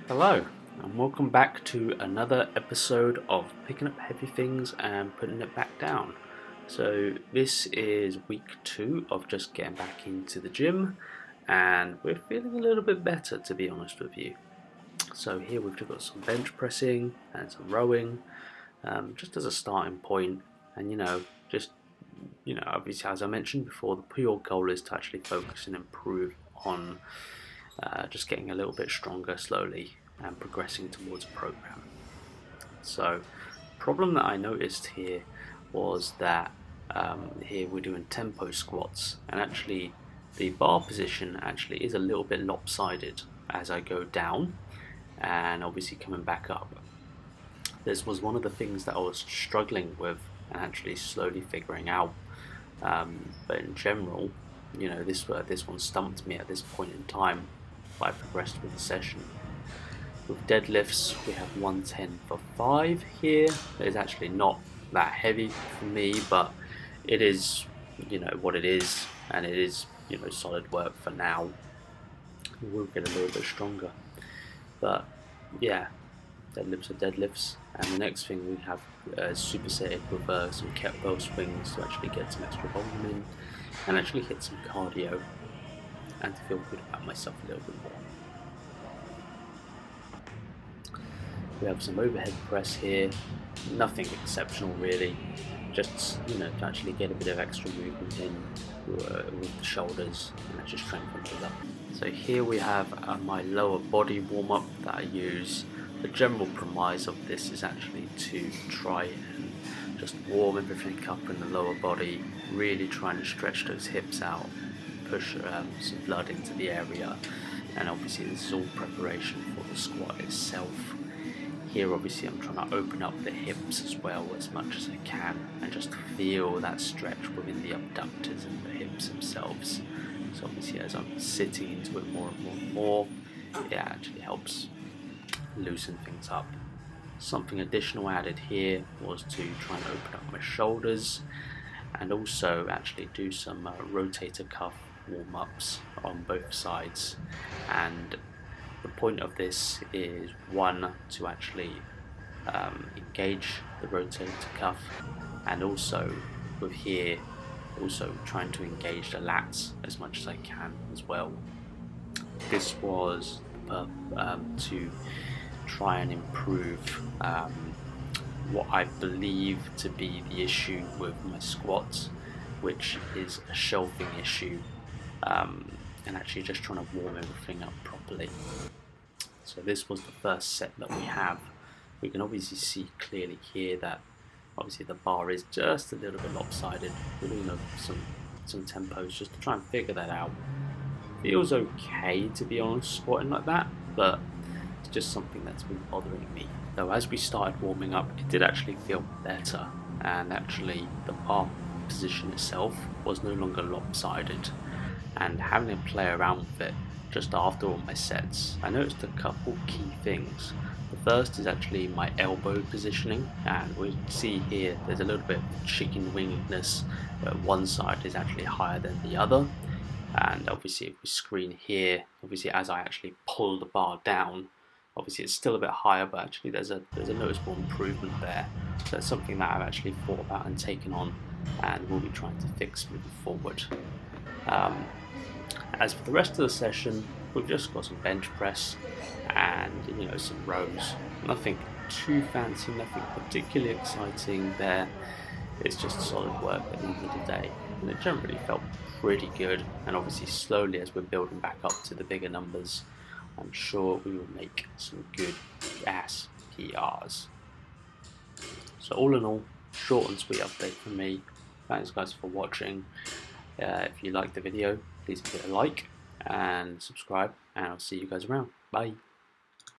Hello, and welcome back to another episode of Picking Up Heavy Things and Putting It Back Down. So this is week 2 of just getting back into the gym, and we're feeling a little bit better, to be honest with you. So here we've got some bench pressing and some rowing, just as a starting point, and obviously as I mentioned before, the pure goal is to actually focus and improve on just getting a little bit stronger slowly and progressing towards a program. So the problem that I noticed here was that here we're doing tempo squats, and actually the bar position actually is a little bit lopsided as I go down and obviously coming back up. This was one of the things that I was struggling with and actually slowly figuring out, but in general, this one stumped me at this point in time. I progressed with the session. With deadlifts, we have 110 for 5 here. It's actually not that heavy for me, but it is, what it is, and it is, solid work for now. We'll get a little bit stronger, but yeah, deadlifts are deadlifts. And the next thing we have supersetted with some kettlebell swings to actually get some extra volume in and actually hit some cardio and to feel good about myself a little bit more. We have some overhead press here, nothing exceptional really, just to actually get a bit of extra movement in with the shoulders and just strengthen those up. So here we have my lower body warm up that I use. The general premise of this is actually to try and just warm everything up in the lower body, really trying to stretch those hips out, push some blood into the area, and obviously this is all preparation for the squat itself. Here obviously I'm trying to open up the hips as well as much as I can and just feel that stretch within the abductors and the hips themselves. So obviously as I'm sitting into it more and more, it actually helps loosen things up. Something additional added here was to try and open up my shoulders and also actually do some rotator cuff warm-ups on both sides. And the point of this is, one, to actually engage the rotator cuff, and also with here also trying to engage the lats as much as I can as well. This was to try and improve what I believe to be the issue with my squats, which is a shelving issue, and actually just trying to warm everything up properly. So this was the first set that we have. We can obviously see clearly here that obviously the bar is just a little bit lopsided. We're doing some tempos just to try and figure that out. Feels okay, to be honest, squatting like that, but it's just something that's been bothering me. Though as we started warming up, it did actually feel better, and actually the bar position itself was no longer lopsided. And having to play around with it just after all my sets, I noticed a couple key things. The first is actually my elbow positioning, and we see here there's a little bit of chicken wingedness where one side is actually higher than the other. And obviously if we screen here, obviously as I actually pull the bar down, obviously it's still a bit higher, but actually there's a noticeable improvement there. So that's something that I've actually thought about and taken on, and we'll be trying to fix moving forward. As for the rest of the session, we've just got some bench press and some rows. Nothing too fancy, nothing particularly exciting there. It's just solid work at the end of the day, and it generally felt pretty good. And obviously slowly as we're building back up to the bigger numbers, I'm sure we will make some good ass PRs. So all in all, short and sweet update from me. Thanks guys for watching. If you liked the video, please give it a like and subscribe, and I'll see you guys around. Bye.